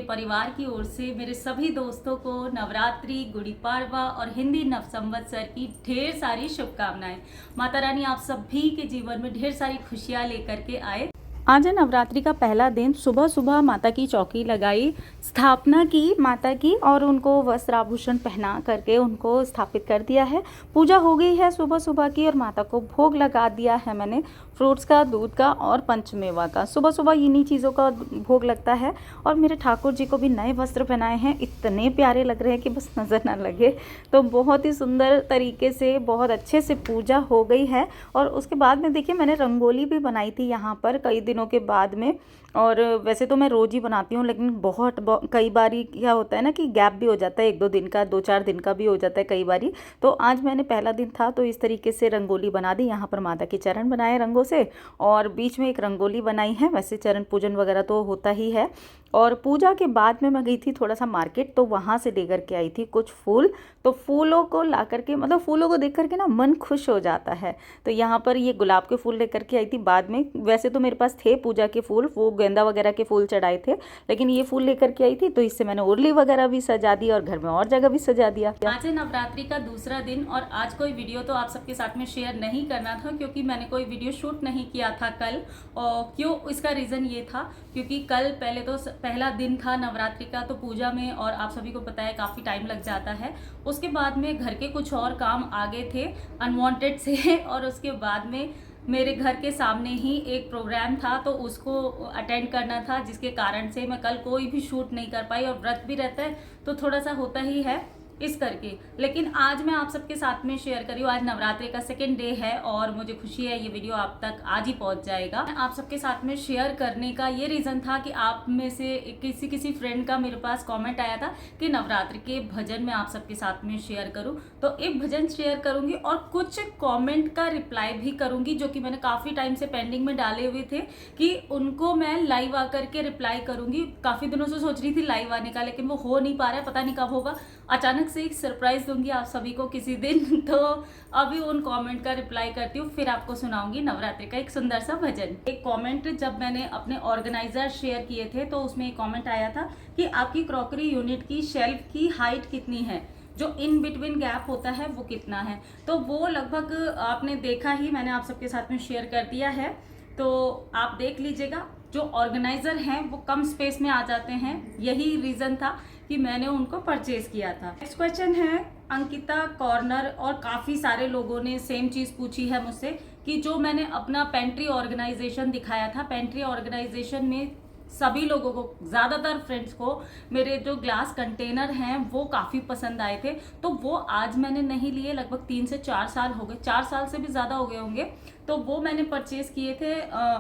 परिवार की ओर से मेरे सभी दोस्तों को नवरात्रि, गुड़ी पाड़वा और हिंदी नव संवत्सर की ढेर सारी शुभकामनाएं। माता रानी आप सभी के जीवन में ढेर सारी खुशियां लेकर के आए। आज है नवरात्रि का पहला दिन। सुबह सुबह माता की चौकी लगाई, स्थापना की माता की और उनको वस्त्र आभूषण पहना करके उनको स्थापित कर दिया है। पूजा हो गई है सुबह सुबह की और माता को भोग लगा दिया है मैंने फ्रूट्स का, दूध का और पंचमेवा का। सुबह सुबह इन्हीं चीज़ों का भोग लगता है। और मेरे ठाकुर जी को भी नए वस्त्र पहनाए हैं, इतने प्यारे लग रहे हैं कि बस नज़र ना लगे। तो बहुत ही सुंदर तरीके से, बहुत अच्छे से पूजा हो गई है। और उसके बाद में देखिए मैंने रंगोली भी बनाई थी यहाँ पर कई दिनों के बाद में। और वैसे तो मैं रोज़ ही बनाती हूँ, लेकिन कई बारी क्या होता है ना कि गैप भी हो जाता है, 1-2 दिन का, 2-4 दिन का भी हो जाता है कई बारी। तो आज मैंने पहला दिन था तो इस तरीके से रंगोली बना दी। यहाँ पर माता के चरण बनाए रंगों से और बीच में एक रंगोली बनाई है। वैसे चरण पूजन वगैरह तो होता ही है। और पूजा के बाद में मैं गई थी थोड़ा सा मार्केट, तो वहाँ से लेकर के आई थी कुछ फूल। तो फूलों को ला करके, मतलब फूलों को देख करके ना मन खुश हो जाता है। तो यहाँ पर ये गुलाब के फूल लेकर के आई थी बाद में। वैसे तो मेरे पास थे पूजा के फूल, वो गेंदा वगैरह के फूल चढ़ाए थे, लेकिन ये फूल लेकर के आई थी तो इससे मैंने उर्ली वगैरह भी सजा दी और घर में और जगह भी सजा दिया। आज है नवरात्रि का दूसरा दिन और आज कोई वीडियो तो आप सबके साथ में शेयर नहीं करना था क्योंकि मैंने कोई वीडियो शूट नहीं किया था कल। और क्यों, इसका रीज़न ये था क्योंकि कल पहले तो पहला दिन था नवरात्रि का, तो पूजा में और आप सभी को पता है काफ़ी टाइम लग जाता है। उसके बाद में घर के कुछ और काम आगे थे अनवांटेड से और उसके बाद में मेरे घर के सामने ही एक प्रोग्राम था तो उसको अटेंड करना था, जिसके कारण से मैं कल कोई भी शूट नहीं कर पाई। और व्रत भी रहता है तो थोड़ा सा होता ही है इस करके। लेकिन आज मैं आप सबके साथ में शेयर करी हूँ। आज नवरात्रि का सेकेंड डे है और मुझे खुशी है ये वीडियो आप तक आज ही पहुंच जाएगा। आप सबके साथ में शेयर करने का ये रीज़न था कि आप में से किसी फ्रेंड का मेरे पास कमेंट आया था कि नवरात्रि के भजन में आप सबके साथ में शेयर करूँ, तो एक भजन शेयर करूँगी और कुछ कॉमेंट का रिप्लाई भी करूँगी जो कि मैंने काफ़ी टाइम से पेंडिंग में डाले हुए थे कि उनको मैं लाइव आकर के रिप्लाई करूँगी। काफ़ी दिनों से सोच रही थी लाइव आने का, लेकिन वो हो नहीं पा रहा है, पता नहीं कब होगा। अचानक से एक सरप्राइज दूंगी आप सभी को किसी दिन। तो अभी उन कमेंट का रिप्लाई करती हूँ, फिर आपको सुनाऊंगी नवरात्रि का एक सुंदर सा भजन। एक कमेंट जब मैंने अपने ऑर्गेनाइजर शेयर किए थे तो उसमें एक कमेंट आया था कि आपकी क्रॉकरी यूनिट की शेल्फ की हाइट कितनी है, जो इन बिटवीन गैप होता है वो कितना है। तो वो लगभग आपने देखा ही, मैंने आप सबके साथ में शेयर कर दिया है, तो आप देख लीजिएगा। जो ऑर्गेनाइजर हैं वो कम स्पेस में आ जाते हैं, यही रीज़न था कि मैंने उनको परचेज किया था। नेक्स्ट क्वेश्चन है अंकिता कॉर्नर, और काफ़ी सारे लोगों ने सेम चीज़ पूछी है मुझसे कि जो मैंने अपना पेंट्री ऑर्गेनाइजेशन दिखाया था, पेंट्री ऑर्गेनाइजेशन में सभी लोगों को, ज़्यादातर फ्रेंड्स को मेरे जो ग्लास कंटेनर हैं वो काफ़ी पसंद आए थे। तो वो आज मैंने नहीं लिए, लगभग 3 से 4 साल हो गए, 4 साल से भी ज़्यादा हो गए होंगे। तो वो मैंने परचेज़ किए थे,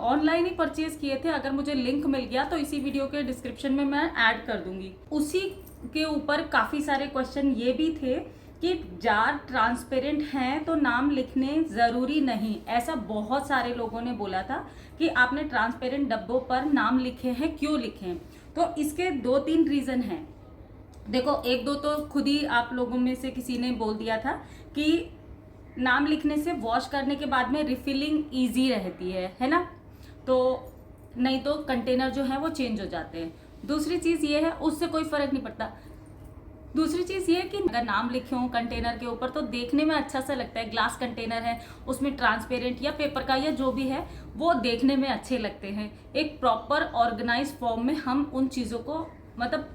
ऑनलाइन ही परचेज़ किए थे। अगर मुझे लिंक मिल गया तो इसी वीडियो के डिस्क्रिप्शन में मैं ऐड कर दूंगी। उसी के ऊपर काफ़ी सारे क्वेश्चन ये भी थे कि जार ट्रांसपेरेंट हैं तो नाम लिखने ज़रूरी नहीं। ऐसा बहुत सारे लोगों ने बोला था कि आपने ट्रांसपेरेंट डब्बों पर नाम लिखे हैं, क्यों लिखे? तो इसके 2-3 रीज़न हैं। देखो, 1-2 तो खुद ही आप लोगों में से किसी ने बोल दिया था कि नाम लिखने से वॉश करने के बाद में रिफिलिंग ईजी रहती है ना, तो नहीं तो कंटेनर जो है वो चेंज हो जाते हैं। दूसरी चीज़ ये है, उससे कोई फ़र्क नहीं पड़ता। दूसरी चीज़ ये है कि अगर नाम लिखे हों कंटेनर के ऊपर तो देखने में अच्छा सा लगता है। ग्लास कंटेनर है, उसमें ट्रांसपेरेंट या पेपर का या जो भी है वो देखने में अच्छे लगते हैं। एक प्रॉपर ऑर्गेनाइज फॉर्म में हम उन चीज़ों को, मतलब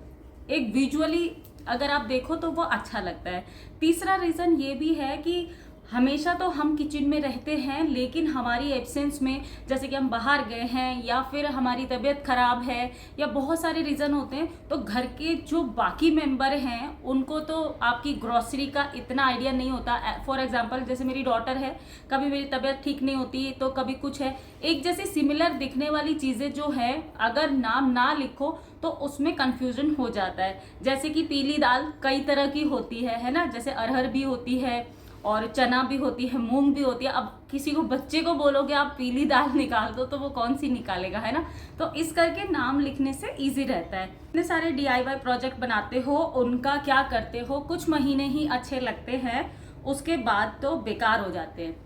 एक विजुअली अगर आप देखो तो वो अच्छा लगता है। तीसरा रीज़न ये भी है कि हमेशा तो हम किचन में रहते हैं, लेकिन हमारी एब्सेंस में, जैसे कि हम बाहर गए हैं या फिर हमारी तबीयत ख़राब है या बहुत सारे रीज़न होते हैं, तो घर के जो बाकी मेंबर हैं उनको तो आपकी ग्रॉसरी का इतना आइडिया नहीं होता। फॉर एग्जांपल जैसे मेरी डॉटर है, कभी मेरी तबीयत ठीक नहीं होती तो कभी कुछ है, एक जैसे सिमिलर दिखने वाली चीज़ें जो है अगर नाम ना लिखो तो उसमें कन्फ्यूजन हो जाता है। जैसे कि पीली दाल कई तरह की होती है ना, जैसे अरहर भी होती है और चना भी होती है, मूंग भी होती है। अब किसी को, बच्चे को बोलोगे आप पीली दाल निकाल दो तो वो कौन सी निकालेगा, है ना। तो इस करके नाम लिखने से इजी रहता है। इतने सारे DIY प्रोजेक्ट बनाते हो, उनका क्या करते हो, कुछ महीने ही अच्छे लगते हैं, उसके बाद तो बेकार हो जाते हैं।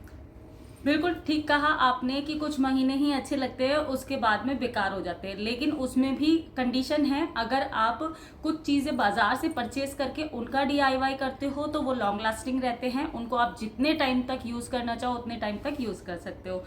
बिल्कुल ठीक कहा आपने कि कुछ महीने ही अच्छे लगते हैं, उसके बाद में बेकार हो जाते हैं। लेकिन उसमें भी कंडीशन है, अगर आप कुछ चीज़ें बाजार से परचेज करके उनका डीआईवाई करते हो तो वो लॉन्ग लास्टिंग रहते हैं, उनको आप जितने टाइम तक यूज़ करना चाहो उतने टाइम तक यूज़ कर सकते हो।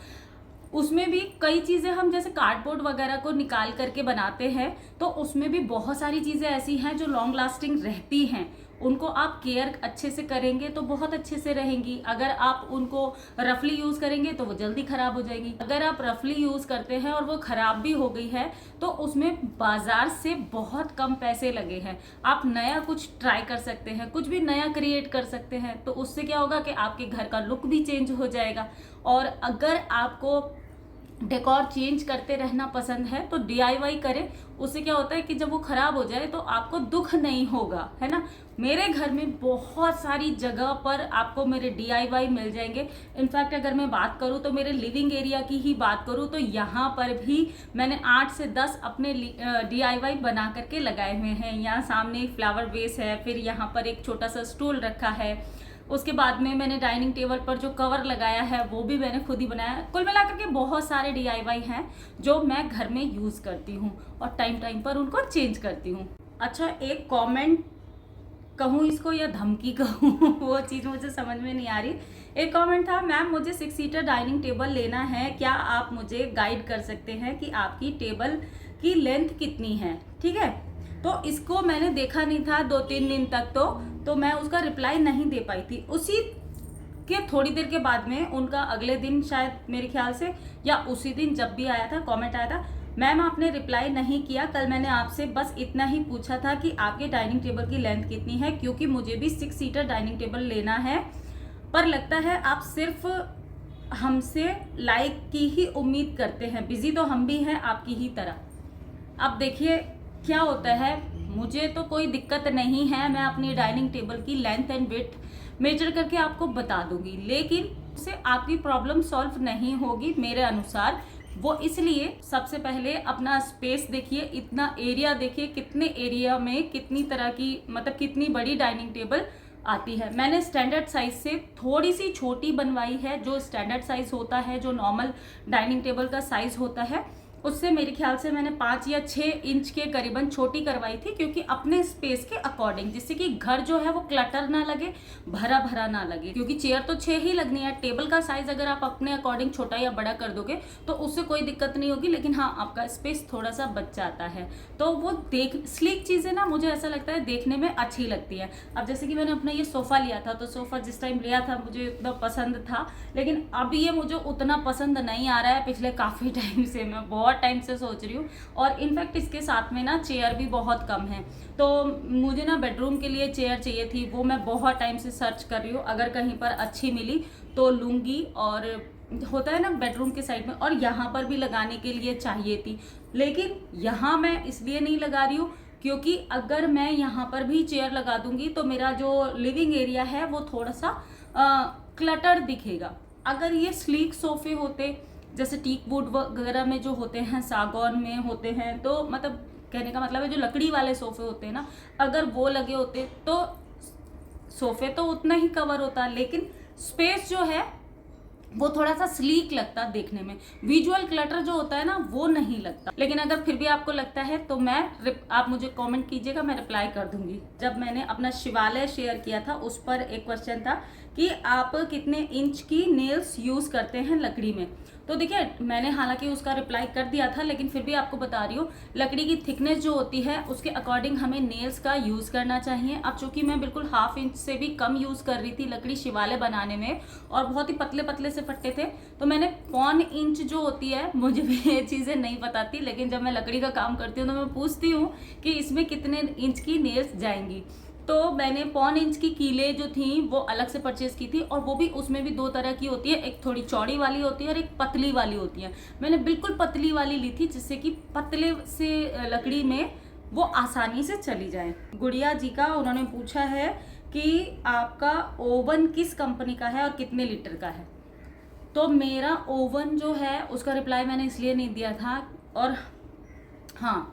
उसमें भी कई चीज़ें हम जैसे कार्डबोर्ड वगैरह को निकाल करके बनाते हैं, तो उसमें भी बहुत सारी चीज़ें ऐसी हैं जो लॉन्ग लास्टिंग रहती हैं। उनको आप केयर अच्छे से करेंगे तो बहुत अच्छे से रहेंगी। अगर आप उनको रफली यूज़ करेंगे तो वो जल्दी ख़राब हो जाएगी। अगर आप रफली यूज़ करते हैं और वो ख़राब भी हो गई है तो उसमें बाजार से बहुत कम पैसे लगे हैं। आप नया कुछ ट्राई कर सकते हैं, कुछ भी नया क्रिएट कर सकते हैं, तो उससे क्या होगा कि आपके घर का लुक भी चेंज हो जाएगा। और अगर आपको डेकोर चेंज करते रहना पसंद है तो डीआईवाई करें। उससे क्या होता है कि जब वो खराब हो जाए तो आपको दुख नहीं होगा, है ना। मेरे घर में बहुत सारी जगह पर आपको मेरे डीआईवाई मिल जाएंगे। इनफैक्ट अगर मैं बात करूँ तो मेरे लिविंग एरिया की ही बात करूँ तो यहाँ पर भी मैंने 8 से 10 अपने डीआईवाई बना करके लगाए हुए हैं। यहाँ सामने एक फ्लावर वेस है, फिर यहाँ पर एक छोटा सा स्टूल रखा है। उसके बाद में मैंने डाइनिंग टेबल पर जो कवर लगाया है वो भी मैंने खुद ही बनाया। कुल मिलाकर के बहुत सारे डीआईवाई हैं जो मैं घर में यूज़ करती हूँ और टाइम टाइम पर उनको चेंज करती हूँ। अच्छा, एक कमेंट कहूँ इसको या धमकी कहूँ वो चीज़ मुझे समझ में नहीं आ रही। एक कमेंट था, मैम मुझे 6 सीटर डाइनिंग टेबल लेना है, क्या आप मुझे गाइड कर सकते हैं कि आपकी टेबल की लेंथ कितनी है। ठीक है, तो इसको मैंने देखा नहीं था 2-3 दिन तक, तो मैं उसका रिप्लाई नहीं दे पाई थी। उसी के थोड़ी देर के बाद में उनका अगले दिन शायद मेरे ख्याल से या उसी दिन जब भी आया था कमेंट आया था, मैम आपने रिप्लाई नहीं किया, कल मैंने आपसे बस इतना ही पूछा था कि आपके डाइनिंग टेबल की लेंथ कितनी है, क्योंकि मुझे भी 6 सीटर डाइनिंग टेबल लेना है, पर लगता है आप सिर्फ हमसे लाइक की ही उम्मीद करते हैं, बिजी तो हम भी हैं आपकी ही तरह। अब देखिए क्या होता है, मुझे तो कोई दिक्कत नहीं है, मैं अपनी डाइनिंग टेबल की लेंथ एंड विड्थ मेजर करके आपको बता दूंगी, लेकिन उससे आपकी प्रॉब्लम सॉल्व नहीं होगी मेरे अनुसार। वो इसलिए सबसे पहले अपना स्पेस देखिए, इतना एरिया देखिए, कितने एरिया में कितनी तरह की मतलब कितनी बड़ी डाइनिंग टेबल आती है। मैंने स्टैंडर्ड साइज से थोड़ी सी छोटी बनवाई है, जो स्टैंडर्ड साइज होता है, जो नॉर्मल डाइनिंग टेबल का साइज होता है, उससे मेरे ख्याल से मैंने 5 या 6 इंच के करीबन छोटी करवाई थी, क्योंकि अपने स्पेस के अकॉर्डिंग, जिससे कि घर जो है वो क्लटर ना लगे, भरा भरा ना लगे, क्योंकि चेयर तो 6 ही लगनी है। टेबल का साइज अगर आप अपने अकॉर्डिंग छोटा या बड़ा कर दोगे तो उससे कोई दिक्कत नहीं होगी, लेकिन हाँ आपका स्पेस थोड़ा सा बच जाता है। तो वो स्लीक चीजें ना मुझे ऐसा लगता है देखने में अच्छी लगती है। अब जैसे कि मैंने अपना ये सोफा लिया था, तो सोफा जिस टाइम लिया था मुझे उतना पसंद था, लेकिन अब ये मुझे उतना पसंद नहीं आ रहा है। पिछले काफी टाइम से, मैं बहुत टाइम से सोच रही हूँ, और इनफैक्ट इसके साथ में ना चेयर भी बहुत कम है, तो मुझे ना बेडरूम के लिए चेयर चाहिए थी, वो मैं बहुत टाइम से सर्च कर रही हूँ। अगर कहीं पर अच्छी मिली तो लूँगी, और होता है ना बेडरूम के साइड में, और यहाँ पर भी लगाने के लिए चाहिए थी, लेकिन यहाँ मैं इसलिए नहीं लगा रही हूँ क्योंकि अगर मैं यहाँ पर भी चेयर लगा दूंगी तो मेरा जो लिविंग एरिया है वो थोड़ा सा क्लटर दिखेगा। अगर ये स्लीक सोफे होते, जैसे टीक वुड वगैरह में जो होते हैं, सागौन में होते हैं, तो मतलब कहने का मतलब है जो लकड़ी वाले सोफे होते हैं ना, अगर वो लगे होते तो सोफे तो उतना ही कवर होता, लेकिन स्पेस जो है वो थोड़ा सा स्लीक लगता देखने में, विजुअल क्लटर जो होता है ना वो नहीं लगता। लेकिन अगर फिर भी आपको लगता है तो आप मुझे कमेंट कीजिएगा, मैं रिप्लाई कर दूंगी। जब मैंने अपना शिवालय शेयर किया था उस पर एक क्वेश्चन था कि आप कितने इंच की नेल्स यूज करते हैं लकड़ी में, तो देखिए मैंने हालांकि उसका रिप्लाई कर दिया था, लेकिन फिर भी आपको बता रही हूँ, लकड़ी की थिकनेस जो होती है उसके अकॉर्डिंग हमें नेल्स का यूज़ करना चाहिए। अब चूंकि मैं बिल्कुल 1/2 इंच से भी कम यूज़ कर रही थी लकड़ी शिवालय बनाने में, और बहुत ही पतले पतले से फट्टे थे, तो मैंने 1/4 इंच जो होती है, मुझे भी ये चीज़ें नहीं पता थी, लेकिन जब मैं लकड़ी का काम करती हूँ तो मैं पूछती हूँ कि इसमें कितने इंच की नेल्स जाएंगी, तो मैंने 1/4 इंच की कीले जो थी वो अलग से परचेज की थी, और वो भी उसमें भी 2 तरह की होती है, एक थोड़ी चौड़ी वाली होती है और एक पतली वाली होती है। मैंने बिल्कुल पतली वाली ली थी, जिससे कि पतले से लकड़ी में वो आसानी से चली जाए। गुड़िया जी का उन्होंने पूछा है कि आपका ओवन किस कंपनी का है और कितने लीटर का है। तो मेरा ओवन जो है उसका रिप्लाई मैंने इसलिए नहीं दिया था, और हाँ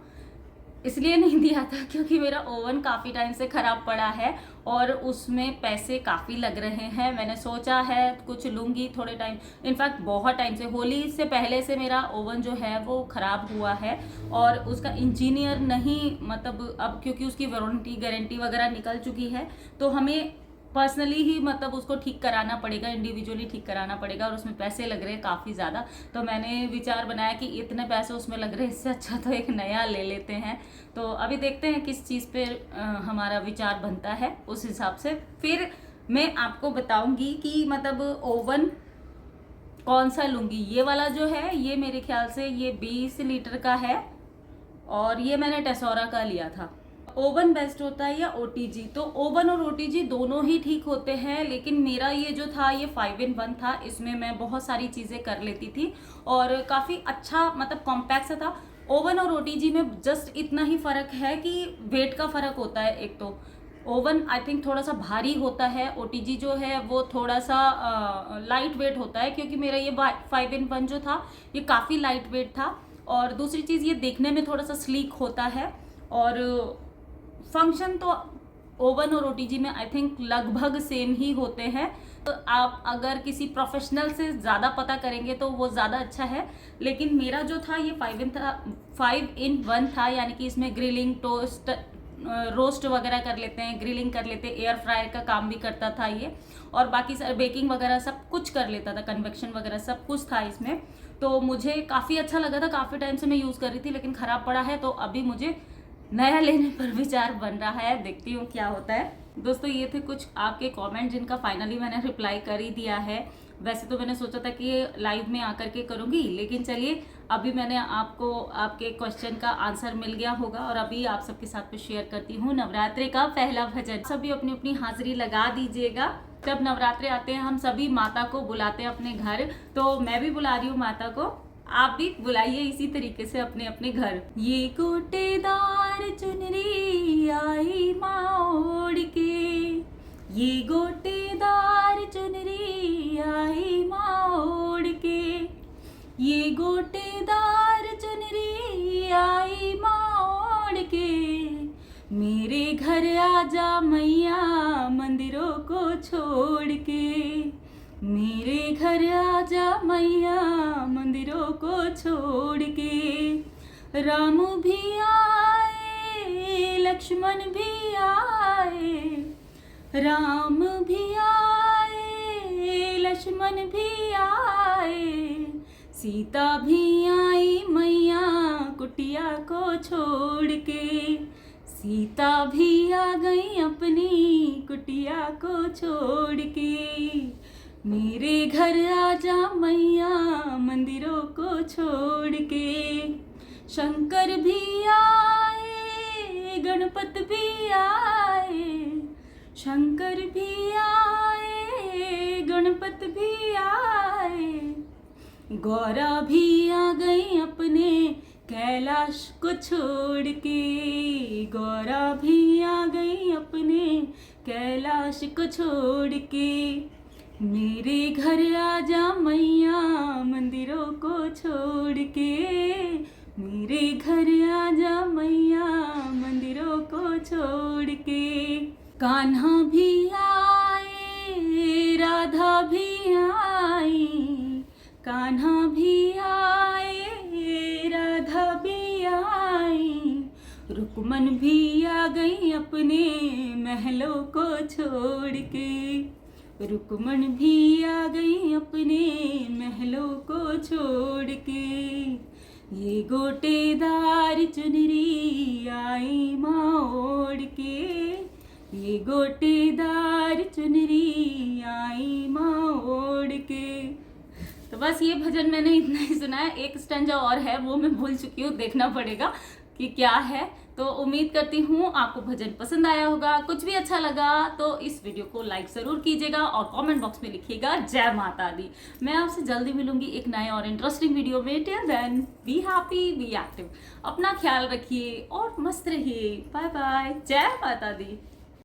इसलिए नहीं दिया था क्योंकि मेरा ओवन काफ़ी टाइम से ख़राब पड़ा है और उसमें पैसे काफ़ी लग रहे हैं। मैंने सोचा है कुछ लूँगी थोड़े टाइम, इनफैक्ट बहुत टाइम से, होली से पहले से मेरा ओवन जो है वो ख़राब हुआ है और उसका इंजीनियर नहीं, मतलब अब क्योंकि उसकी वारंटी गारंटी वगैरह निकल चुकी है तो हमें पर्सनली ही मतलब उसको ठीक कराना पड़ेगा, इंडिविजुअली ठीक कराना पड़ेगा और उसमें पैसे लग रहे हैं काफ़ी ज़्यादा। तो मैंने विचार बनाया कि इतने पैसे उसमें लग रहे हैं, इससे अच्छा तो एक नया ले लेते हैं। तो अभी देखते हैं किस चीज़ पे हमारा विचार बनता है, उस हिसाब से फिर मैं आपको बताऊंगी कि मतलब ओवन कौन सा लूँगी। ये वाला जो है ये मेरे ख्याल से ये 20 लीटर का है और ये मैंने टेसोरा का लिया था। ओवन बेस्ट होता है या ओटीजी? तो ओवन और ओटीजी दोनों ही ठीक होते हैं, लेकिन मेरा ये जो था ये 5-in-1 था। इसमें मैं बहुत सारी चीज़ें कर लेती थी और काफ़ी अच्छा मतलब कॉम्पैक्ट सा था। ओवन और ओटीजी में जस्ट इतना ही फ़र्क है कि वेट का फ़र्क होता है। एक तो ओवन आई थिंक थोड़ा सा भारी होता है, ओटीजी जो है वो थोड़ा सा लाइट वेट होता है, क्योंकि मेरा ये 5-in-1 जो था ये काफ़ी लाइट वेट था। और दूसरी चीज़ ये देखने में थोड़ा सा स्लीक होता है और फंक्शन तो ओवन और ओटीजी में आई थिंक लगभग सेम ही होते हैं। तो आप अगर किसी प्रोफेशनल से ज़्यादा पता करेंगे तो वो ज़्यादा अच्छा है। लेकिन मेरा जो था ये 5-in-1 था, यानी कि इसमें ग्रिलिंग, टोस्ट, रोस्ट वगैरह कर लेते हैं, ग्रिलिंग कर लेते हैं, एयर फ्रायर का काम भी करता था ये, और बाकी सर बेकिंग वगैरह सब कुछ कर लेता था, कन्वेक्शन वगैरह सब कुछ था इसमें। तो मुझे काफ़ी अच्छा लगा था, काफ़ी टाइम से मैं यूज़ कर रही थी, लेकिन ख़राब पड़ा है तो अभी मुझे नया लेने पर विचार बन रहा है। देखती हूँ क्या होता है। दोस्तों ये थे कुछ आपके कमेंट जिनका फाइनली मैंने रिप्लाई कर ही दिया है। वैसे तो मैंने सोचा था कि ये लाइव में आकर के करूँगी, लेकिन चलिए अभी मैंने आपको आपके क्वेश्चन का आंसर मिल गया होगा और अभी आप सबके साथ में शेयर करती हूँ नवरात्रि का पहला भजन। सभी अपनी अपनी हाजिरी लगा दीजिएगा। जब नवरात्रि आते हैं हम सभी माता को बुलाते हैं अपने घर, तो मैं भी बुला रही हूँ माता को, आप भी बुलाइए इसी तरीके से अपने अपने घर। ये गोटेदार चुनरी आई माँ ओढ़ के, ये गोटेदार चुनरी आई माँ ओढ़ के, ये गोटेदार चुनरी आई माँ ओढ़ के, मेरे घर आजा मैया मंदिरों को छोड़ के, मेरे घर आजा मैया मंदिरों को छोड़ के। राम भी आए लक्ष्मण भी आए, राम भी आए लक्ष्मण भी आए, सीता भी आई मैया कुटिया को छोड़ के, सीता भी आ गई अपनी कुटिया को छोड़ के, मेरे घर आजा मैया मंदिरों को छोड़ के। शंकर भी आए गणपत भी आए, शंकर भी आए गणपत भी आए, गौरा भी आ गई अपने कैलाश को छोड़ के, गौरा भी आ गई अपने कैलाश को छोड़ के, मेरे घर आजा मैया मंदिरों को छोड़ के, मेरे घर आजा मैया मंदिरों को छोड़ के। कान्हा भी आए राधा भी आई, कान्हा भी आए राधा भी आई, रुक्मन भी आ गई अपने महलों को छोड़ के, रुक्मन भी आ गई अपने महलों को छोड़ के, ये गोटेदार चुनरी आई माँ ओढ़ के, ये गोटेदार चुनरी आई माँ ओढ़ के। तो बस ये भजन मैंने इतना ही सुना है। एक स्टैंजा और है वो मैं भूल चुकी हूँ, देखना पड़ेगा कि क्या है। तो उम्मीद करती हूँ आपको भजन पसंद आया होगा। कुछ भी अच्छा लगा तो इस वीडियो को लाइक ज़रूर कीजिएगा और कमेंट बॉक्स में लिखिएगा जय माता दी। मैं आपसे जल्दी मिलूंगी एक नए और इंटरेस्टिंग वीडियो में। Till then be happy, be active, अपना ख्याल रखिए और मस्त रहिए। बाय बाय, जय माता दी।